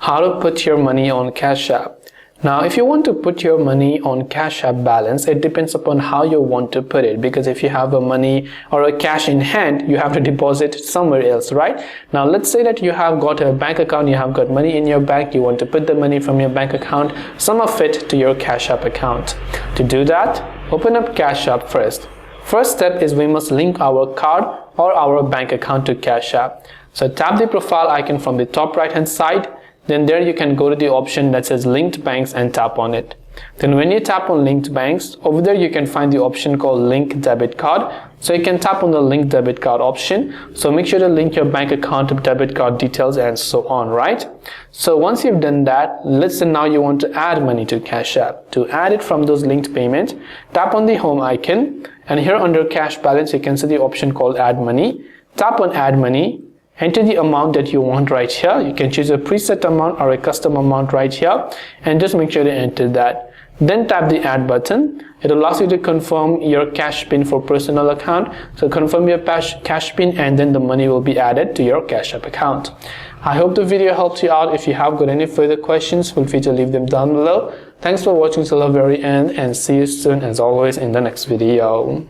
how to put your money on Cash App. Now, if you want to put your money on Cash App balance, it depends upon how you want to put it, because if you have a money or a cash in hand, you have to deposit somewhere else, right? Now, let's say that you have got a bank account, you have got money in your bank, you want to put the money from your bank account, some of it to your Cash App account. To do that, open up Cash App first. First step is we must link our card or our bank account to Cash App. So tap the profile icon from the top right hand side. Then there you can go to the option that says linked banks and tap on it. Then when you tap on linked banks, over there you can find the option called link debit card. So you can tap on the link debit card option. So make sure to link your bank account to debit card details and so on, right? So once you've done that, let's say now you want to add money to Cash App. To add it from those linked payments, tap on the home icon, and here under cash balance you can see the option called add money. Tap on add money. Enter the amount that you want right here. You can choose a preset amount or a custom amount right here, and just make sure to enter that. Then tap the add button. It allows you to confirm your cash pin for personal account. So confirm your cash pin, and then the money will be added to your Cash App account. I hope the video helped you out. If you have got any further questions, feel free to leave them down below. Thanks for watching till the very end, and see you soon as always in the next video.